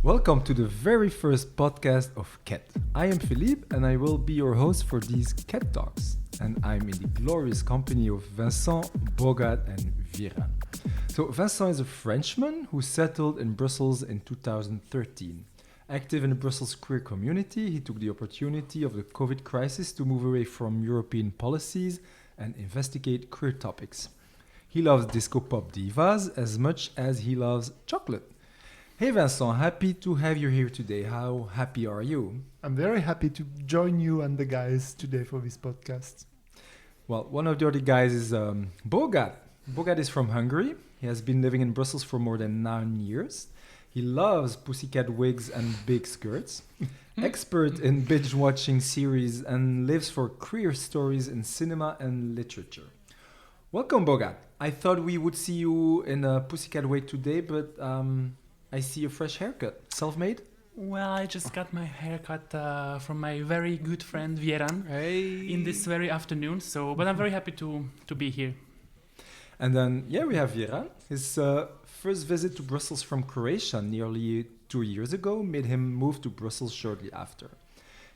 Welcome to the very first podcast of KET. I am Philippe and I will be your host for these KET Talks. And I'm in the glorious company of Vincent, Bogat and Vjeran. So Vincent is a Frenchman who settled in Brussels in 2013. Active in the Brussels queer community, he took the opportunity of the COVID crisis to move away from European policies and investigate queer topics. He loves disco pop divas as much as he loves chocolate. Hey Vincent, happy to have you here today. How happy are you? I'm very happy to join you and the guys today for this podcast. Well, one of the other guys is Bogat. Bogat is from Hungary. He has been living in Brussels for more than 9 years. He loves pussycat wigs and big skirts. Expert in binge-watching series and lives for queer stories in cinema and literature. Welcome, Bogat. I thought we would see you in a pussycat wig today, but I see a fresh haircut. Self-made? Well, I just got my haircut from my very good friend Vjeran in this very afternoon. But I'm very happy to be here. And then, we have Vjeran. His first visit to Brussels from Croatia nearly 2 years ago made him move to Brussels shortly after.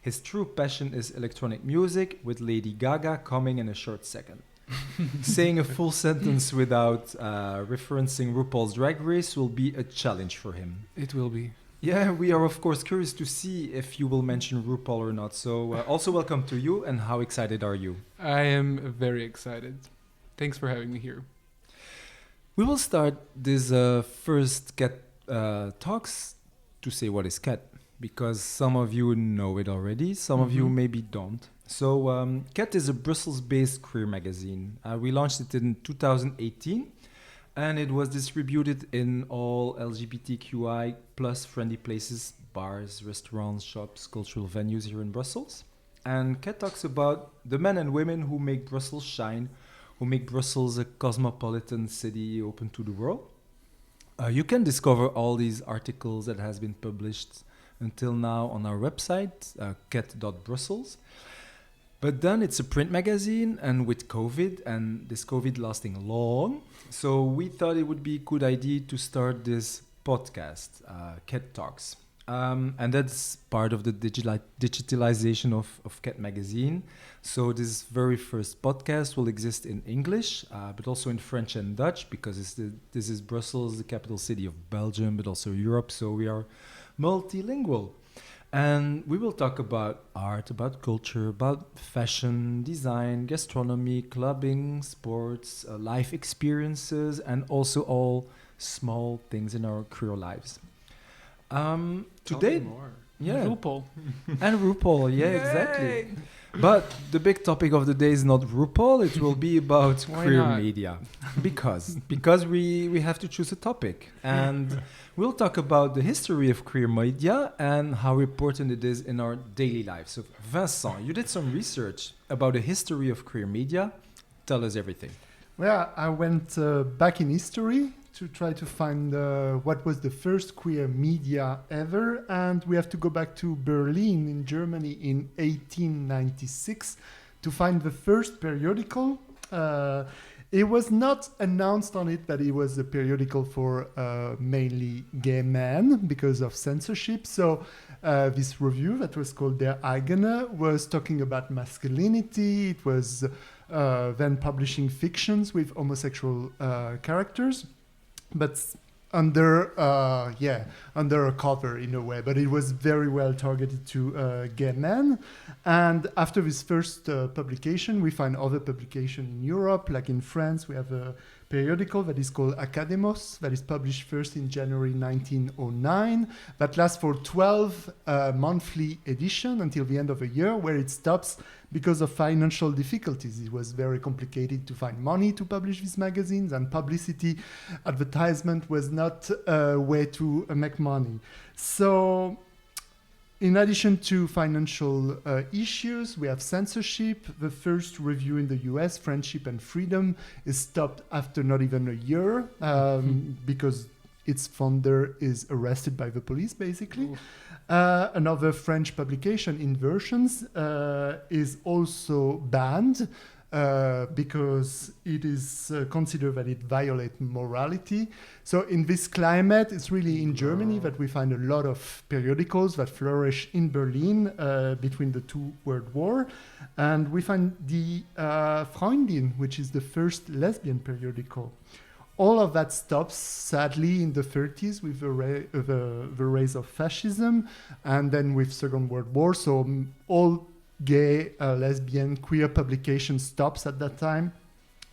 His true passion is electronic music, with Lady Gaga coming in a short second. Saying a full sentence without referencing RuPaul's Drag Race will be a challenge for him. It will be. Yeah, we are of course curious to see if you will mention RuPaul or not. So also welcome to you, and how excited are you? I am very excited. Thanks for having me here. We will start this first KET Talks to say what is KET, because some of you know it already, some of you maybe don't. So KET is a Brussels-based queer magazine. We launched it in 2018, and it was distributed in all LGBTQI plus friendly places, bars, restaurants, shops, cultural venues here in Brussels. And KET talks about the men and women who make Brussels shine, who make Brussels a cosmopolitan city open to the world. You can discover all these articles that has been published until now on our website, ket.brussels. But then it's a print magazine, and with COVID, and this COVID lasting long, so we thought it would be a good idea to start this podcast, KET Talks. And that's part of the digitalization of KET Magazine. So this very first podcast will exist in English, but also in French and Dutch, because this is Brussels, the capital city of Belgium, but also Europe, so we are multilingual. And we will talk about art, about culture, about fashion, design, gastronomy, clubbing, sports, life experiences, and also all small things in our queer lives. Today, RuPaul. And RuPaul, exactly. But the big topic of the day is not RuPaul, it will be about queer media. Because we have to choose a topic. And we'll talk about the history of queer media and how important it is in our daily lives. So Vincent, you did some research about the history of queer media. Tell us everything. Well, I went back in history to try to find what was the first queer media ever, and we have to go back to Berlin in Germany in 1896 to find the first periodical. It was not announced on it that it was a periodical for mainly gay men because of censorship. So this review that was called Der Eigene was talking about masculinity. It was then publishing fictions with homosexual characters, but under a cover in a way. But it was very well targeted to gay men. And after this first publication, we find other publications in Europe, like in France. We have a periodical that is called Academos, that is published first in January 1909, that lasts for 12 monthly edition until the end of a year, where it stops because of financial difficulties. It was very complicated to find money to publish these magazines, and publicity advertisement was not a way to make money. So in addition to financial issues, we have censorship. The first review in the US, Friendship and Freedom, is stopped after not even a year because its founder is arrested by the police, basically. Another French publication, Inversions, is also banned because it is considered that it violates morality. So in this climate, it's really in Germany that we find a lot of periodicals that flourish in Berlin between the two World Wars. And we find the Freundin, which is the first lesbian periodical. All of that stops, sadly, in the 30s with the rise of fascism, and then with Second World War. So all gay, lesbian, queer publication stops at that time,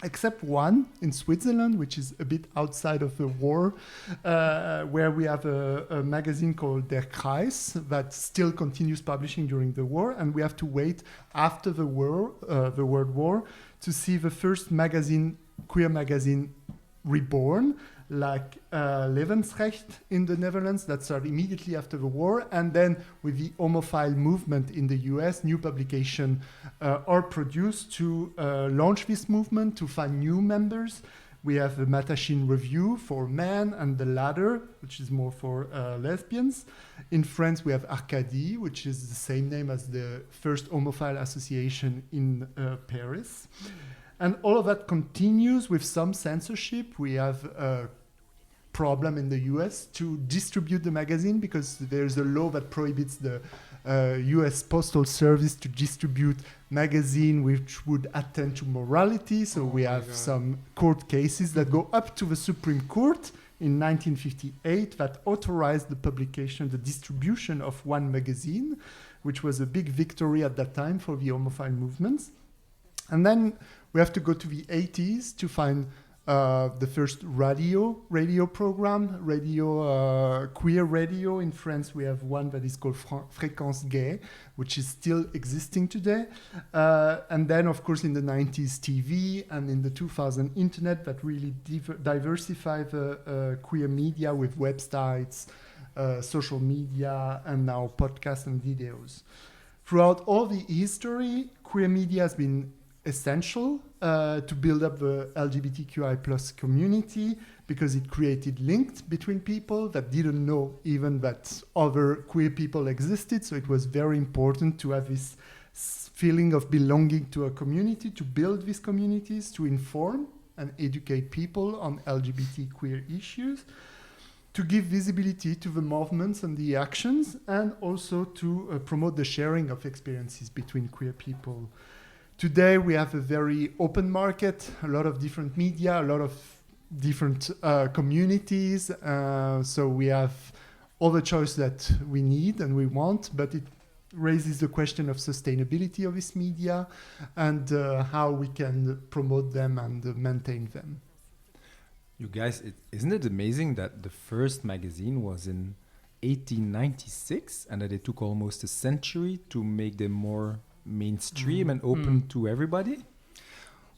except one in Switzerland, which is a bit outside of the war, where we have a magazine called Der Kreis that still continues publishing during the war, and we have to wait after the war, the World War, to see the first magazine, queer magazine, reborn, like Levensrecht in the Netherlands that started immediately after the war, and then with the homophile movement in the US, new publications are produced to launch this movement, to find new members. We have the Mattachine Review for men and the Ladder, which is more for lesbians. In France, we have Arcadie, which is the same name as the first homophile association in Paris. And all of that continues with some censorship. We have a problem in the US to distribute the magazine because there's a law that prohibits the US Postal Service to distribute magazine which would attend to morality. So we have some court cases that go up to the Supreme Court in 1958 that authorized the publication, the distribution of one magazine, which was a big victory at that time for the homophile movements. And then we have to go to the 80s to find the first radio program, queer radio. In France, we have one that is called Fréquence Gay, which is still existing today. And then, of course, in the 90s, TV, and in the 2000 internet that really diversify the queer media with websites, social media, and now podcasts and videos. Throughout all the history, queer media has been essential to build up the LGBTQI plus community because it created links between people that didn't know even that other queer people existed. So it was very important to have this feeling of belonging to a community, to build these communities, to inform and educate people on LGBT queer issues, to give visibility to the movements and the actions, and also to promote the sharing of experiences between queer people. Today, we have a very open market, a lot of different media, a lot of different communities. So we have all the choice that we need and we want, but it raises the question of sustainability of this media and how we can promote them and maintain them. You guys, isn't it amazing that the first magazine was in 1896 and that it took almost a century to make them more mainstream and open to everybody?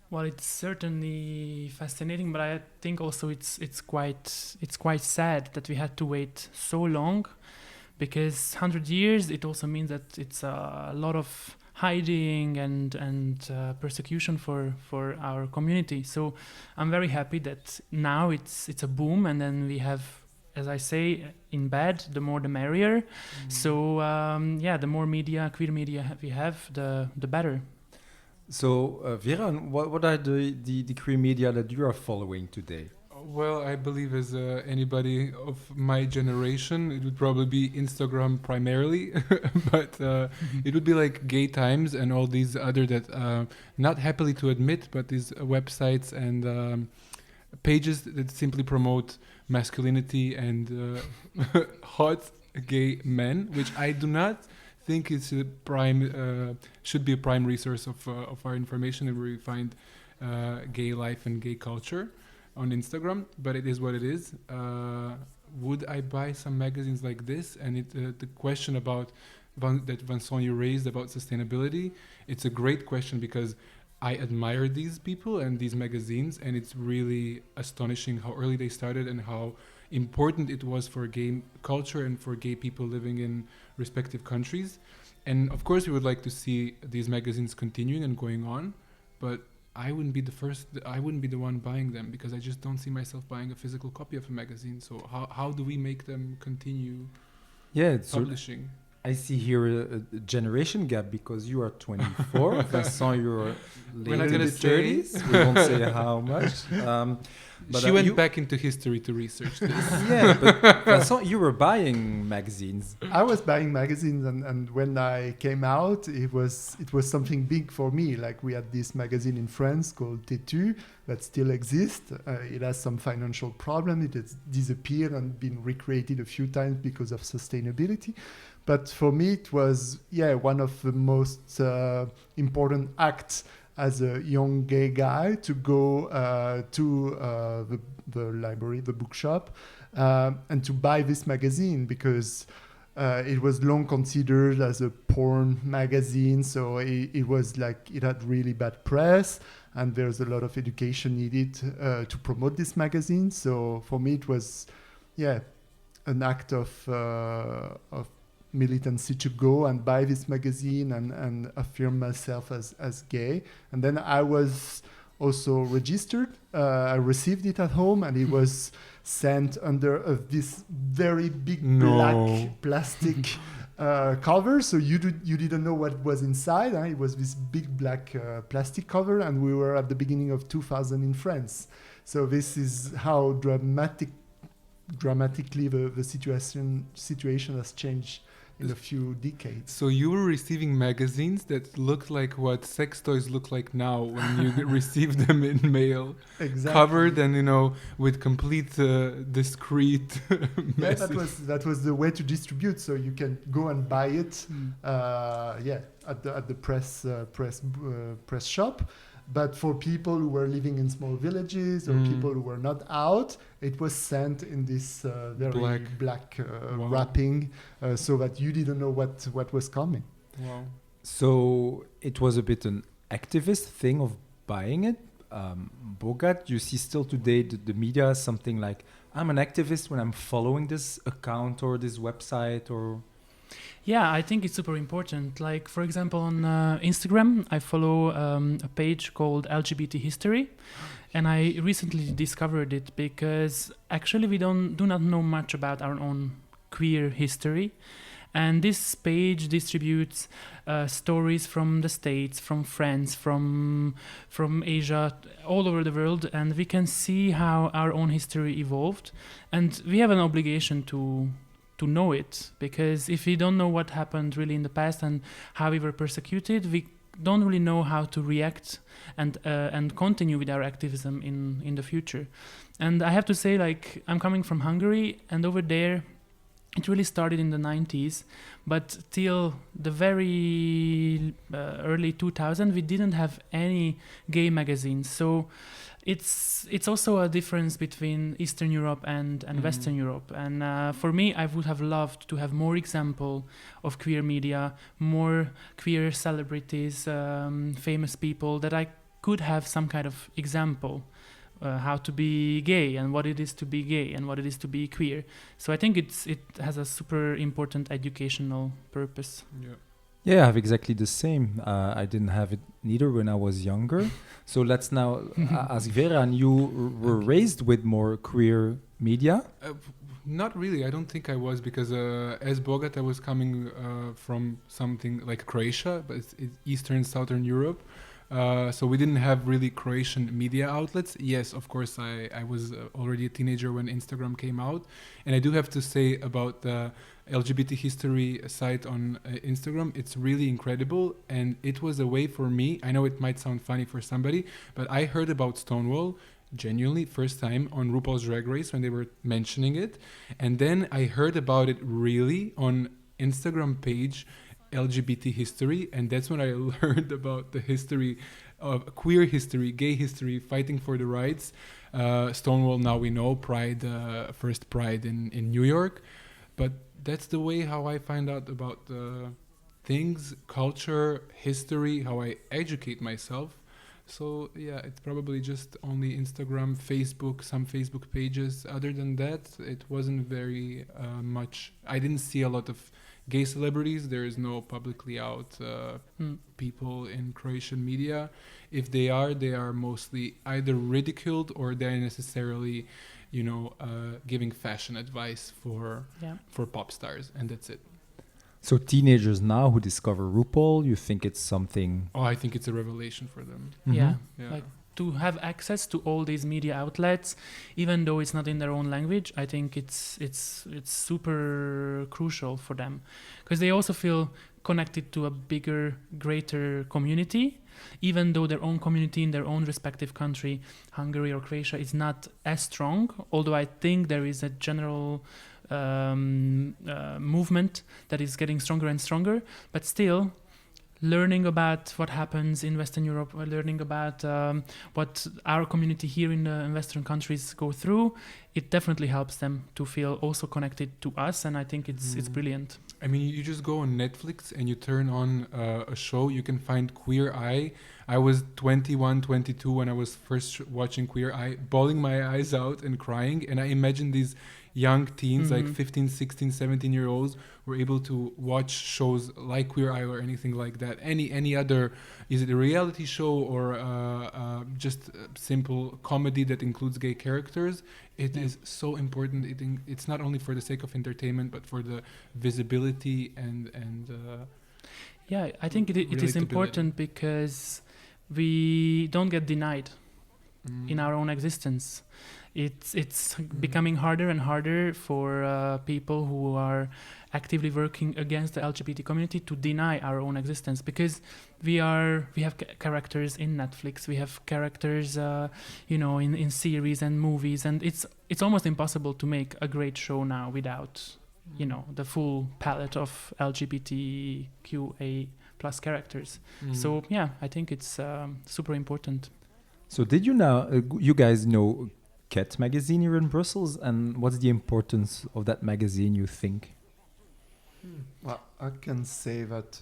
Well, it's certainly fascinating, but I think also it's quite sad that we had to wait so long, because 100 years it also means that it's a lot of hiding and persecution for our community. So I'm very happy that now it's a boom, and then we have, as I say, in bed, the more the merrier. So the more media, queer media we have, the better. So Vjeran, what are the queer media that you are following today? Well, I believe as anybody of my generation, it would probably be Instagram primarily, but it would be like Gay Times and all these other that, not happily to admit, but these websites and pages that simply promote masculinity and hot gay men, which I do not think is a prime should be a prime resource of our information, and where we find gay life and gay culture on Instagram. But it is what it is. Would I buy some magazines like this? And the question about that Vincent you raised about sustainability, it's a great question, because I admire these people and these magazines, and it's really astonishing how early they started and how important it was for gay culture and for gay people living in respective countries. And of course we would like to see these magazines continuing and going on, but I wouldn't be the one buying them, because I just don't see myself buying a physical copy of a magazine. So how do we make them continue publishing? I see here a generation gap because you are 24. Vincent, you're We're not late in gonna the say. 30s. We won't say how much. But She went you, back into history to research this. yeah, but Vincent, you were buying magazines. I was buying magazines, and when I came out, it was something big for me. Like, we had this magazine in France called Tétu that still exists. It has some financial problem. It has disappeared and been recreated a few times because of sustainability. But for me, it was one of the most important acts as a young gay guy to go to the library, the bookshop, and to buy this magazine, because it was long considered as a porn magazine. So it was like, it had really bad press, and there's a lot of education needed to promote this magazine. So for me, it was, an act of militancy to go and buy this magazine and affirm myself as gay. And then I was also registered. I received it at home, and it was sent under this very big black plastic cover. So you didn't know what was inside. It was this big black plastic cover, and we were at the beginning of 2000 in France. So this is how dramatically the situation has changed in a few decades. So you were receiving magazines that looked like what sex toys look like now when you receive them in mail. Exactly. Covered and, with complete discreet message. That was the way to distribute. So you can go and buy it, at the press shop. But for people who were living in small villages or people who were not out, it was sent in this very black wrapping, so that you didn't know what was coming. Wow. So it was a bit an activist thing of buying it. Bogat, you see still today the media is something like, I'm an activist when I'm following this account or this website or... Yeah, I think it's super important. Like, for example, on Instagram, I follow a page called LGBT History. And I recently discovered it because actually we do not know much about our own queer history. And this page distributes stories from the States, from France, from Asia, all over the world. And we can see how our own history evolved. And we have an obligation to know it, because if we don't know what happened really in the past and how we were persecuted, we don't really know how to react and continue with our activism in the future. And I have to say, like, I'm coming from Hungary, and over there it really started in the 90s, but till the very early 2000s we didn't have any gay magazines. So it's also a difference between Eastern Europe and Western Europe. And for me, I would have loved to have more example of queer media, more queer celebrities, famous people, that I could have some kind of example how to be gay and what it is to be gay and what it is to be queer. So I think it has a super important educational purpose. Yeah, I have exactly the same. I didn't have it neither when I was younger. So let's now ask Vjeran, you were raised with more queer media? Not really. I don't think I was, because as Bogat, I was coming from something like Croatia, but it's Eastern, Southern Europe. So we didn't have really Croatian media outlets. Yes, of course, I was already a teenager when Instagram came out. And I do have to say about the LGBT history site on Instagram, it's really incredible. And it was a way for me, I know it might sound funny for somebody, but I heard about Stonewall genuinely first time on RuPaul's Drag Race when they were mentioning it. And then I heard about it really on Instagram page LGBT history, and that's when I learned about the history of queer history, gay history, fighting for the rights. Stonewall, now we know, Pride, first Pride in New York. But that's the way how I find out about things, culture, history, how I educate myself. So yeah, it's probably just only Instagram, Facebook, some Facebook pages. Other than that, it wasn't very much. I didn't see a lot of gay celebrities. There is no publicly out people in Croatian media. If they are mostly either ridiculed or they're necessarily, giving fashion advice for pop stars, and that's it. So teenagers now who discover RuPaul, you think it's something? Oh, I think it's a revelation for them. Yeah. Yeah. Like, to have access to all these media outlets, even though it's not in their own language, I think it's super crucial for them, because they also feel connected to a bigger, greater community, even though their own community in their own respective country, Hungary or Croatia, is not as strong. Although I think there is a general movement that is getting stronger and stronger, but still, learning about what happens in Western Europe, or learning about what our community here in Western countries go through, it definitely helps them to feel also connected to us, and I think it's brilliant. I mean, you just go on Netflix and you turn on a show, you can find Queer Eye. I was 21, 22 when I was first watching Queer Eye, bawling my eyes out and crying, and I imagine these young teens, like 15, 16, 17-year-olds, were able to watch shows like Queer Eye or anything like that. Any other, is it a reality show or just a simple comedy that includes gay characters? It is so important. It's not only for the sake of entertainment, but for the visibility and yeah, I think it is important because we don't get denied in our own existence. It's becoming harder and harder for people who are actively working against the LGBT community to deny our own existence, because we have characters in Netflix, we have characters in series and movies, and it's almost impossible to make a great show now without the full palette of LGBTQA plus characters. So yeah, I think it's super important. So did you guys know KET Magazine here in Brussels, and what's the importance of that magazine, you think? Well, I can say that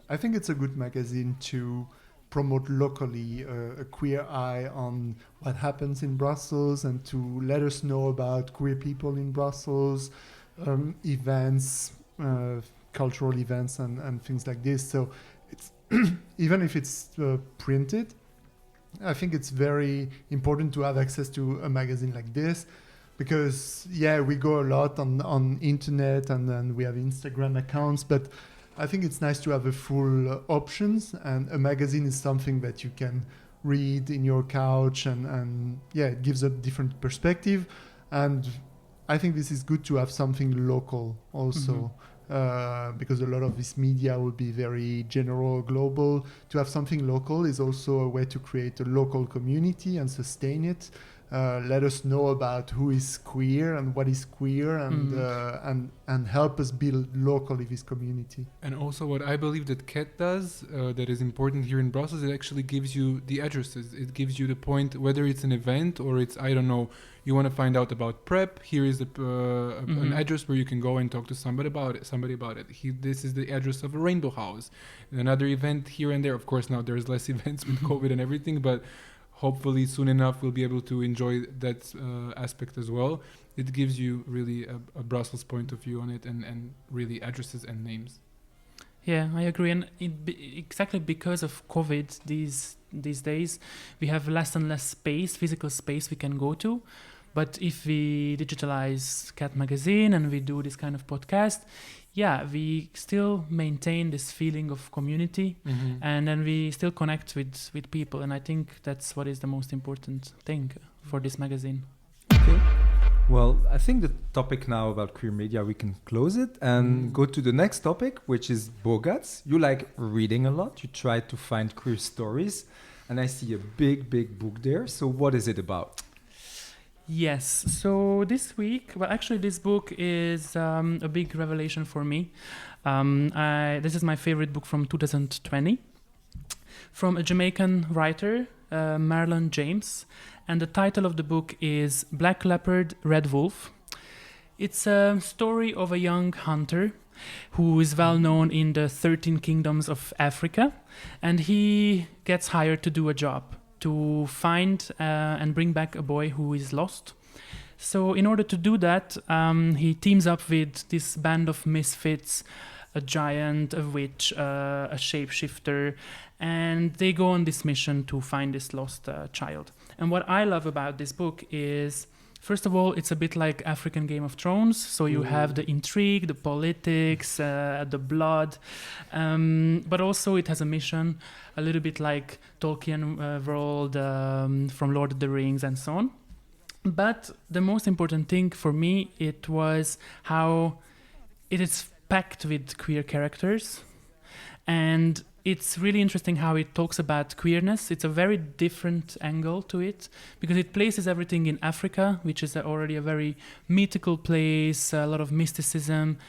I think it's a good magazine to promote locally a queer eye on what happens in Brussels and to let us know about queer people in Brussels, events, cultural events and things like this. So it's even if it's printed, I think it's very important to have access to a magazine like this, because we go a lot on internet and then we have Instagram accounts, but I think it's nice to have a full options, and a magazine is something that you can read in your couch and it gives a different perspective, and I think this is good to have something local also. Because a lot of this media will be very general, global. To have something local is also a way to create a local community and sustain it. Let us know about who is queer and what is queer, and help us build locally this community. And also what I believe that KET does that is important here in Brussels, it actually gives you the addresses. It gives you the point, whether it's an event or it's, I don't know, you want to find out about PrEP, here is an address where you can go and talk to somebody about it. This is the address of a Rainbow House. Another event here and there. Of course, now there's less events with COVID and everything, but hopefully soon enough we'll be able to enjoy that aspect as well. It gives you really a Brussels point of view on it, and really addresses and names. Yeah, I agree. And exactly because of COVID these days, we have less and less physical space we can go to. But if we digitalize KET Magazine and we do this kind of podcast, we still maintain this feeling of community, and then we still connect with people. And I think that's what is the most important thing for this magazine. Okay. Well, I think the topic now about queer media, we can close it and go to the next topic, which is Bogat. You like reading a lot. You try to find queer stories. And I see a big book there. So what is it about? Yes. So this week, this book is a big revelation for me. This is my favorite book from 2020, from a Jamaican writer, Marlon James. And the title of the book is Black Leopard, Red Wolf. It's a story of a young hunter who is well known in the 13 kingdoms of Africa. And he gets hired to do a job, to find and bring back a boy who is lost. So in order to do that, he teams up with this band of misfits, a giant, a witch, a shapeshifter, and they go on this mission to find this lost child. And what I love about this book is First of all, it's a bit like African Game of Thrones. So you have the intrigue, the politics, the blood. But also it has a mission, a little bit like Tolkien world from Lord of the Rings and so on. But the most important thing for me, it was how it is packed with queer characters. And it's really interesting how it talks about queerness. It's a very different angle to it because it places everything in Africa, which is already a very mythical place, a lot of mysticism.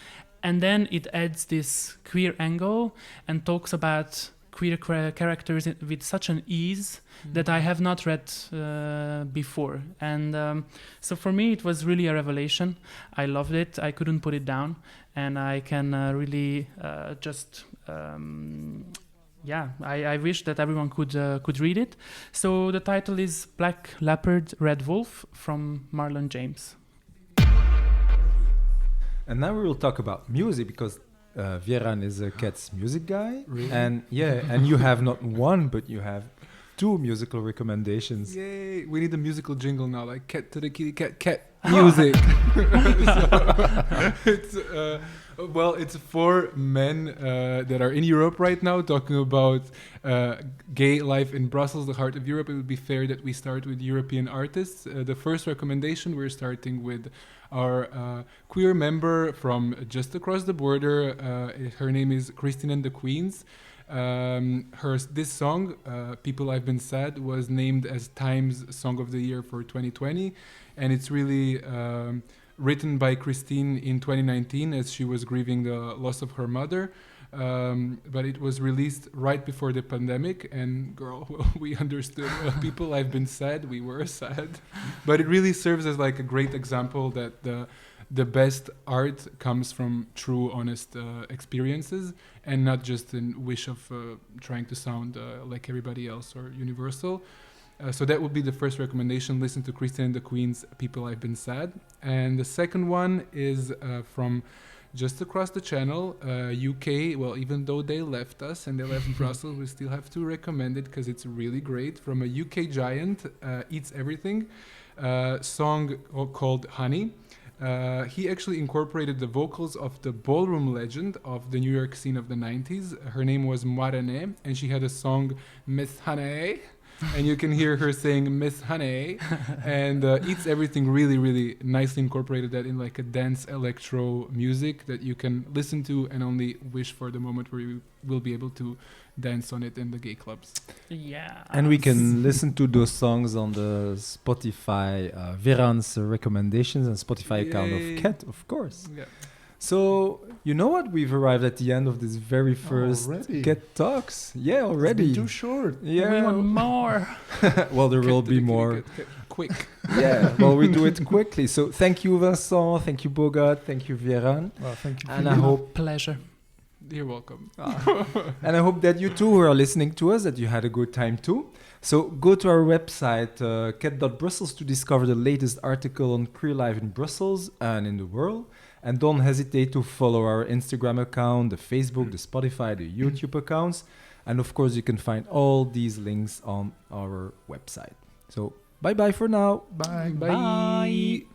And then it adds this queer angle and talks about queer characters with such an ease that I have not read before. And so for me, it was really a revelation. I loved it. I couldn't put it down. And I can really just... I wish that everyone could read it. So the title is Black Leopard, Red Wolf from Marlon James. And now we will talk about music because Vjeran is a KET's music guy. Really? And and you have not one, but you have 2 musical recommendations. Yay! We need a musical jingle now, like cat to the kitty cat, cat music. It's 4 men that are in Europe right now talking about gay life in Brussels, the heart of Europe. It would be fair that we start with European artists. The first recommendation, we're starting with our queer member from just across the border. Her name is Christine and the Queens. This song, People I've Been Sad, was named as Time's Song of the Year for 2020, and it's really written by Christine in 2019 as she was grieving the loss of her mother, but it was released right before the pandemic, and we understood. People I've Been Sad, we were sad, but it really serves as like a great example that the best art comes from true, honest experiences, and not just a wish of trying to sound like everybody else or universal. So that would be the first recommendation. Listen to Christine and the Queen's People I've Been Sad. And the second one is from just across the channel, UK. Well, even though they left us and they left Brussels, we still have to recommend it because it's really great. From a UK giant, Eats Everything, song called Honey. He actually incorporated the vocals of the ballroom legend of the New York scene of the 90s. Her name was Moirene, and she had a song, Miss Honey. And you can hear her saying Miss Honey, and Eats Everything really, really nicely incorporated that in like a dance electro music that you can listen to and only wish for the moment where you will be able to dance on it in the gay clubs. Yeah. And we can listen to those songs on the Spotify, Vjeran's recommendations and Spotify account of KET, of course. Yeah. So, you know what? We've arrived at the end of this very first KET Talks. Yeah, already. It's been too short. Yeah. We want more. Well, there will be more. Quick. Yeah, well, we do it quickly. So thank you, Vincent. Thank you, Bogat. Thank you, Vjeran. Well, thank you. And I hope... Pleasure. You're welcome. And I hope that you too who are listening to us, that you had a good time too. So go to our website, ket.brussels, to discover the latest article on queer life in Brussels and in the world. And don't hesitate to follow our Instagram account, the Facebook, the Spotify, the YouTube accounts. And of course, you can find all these links on our website. So bye-bye for now. Bye. Bye.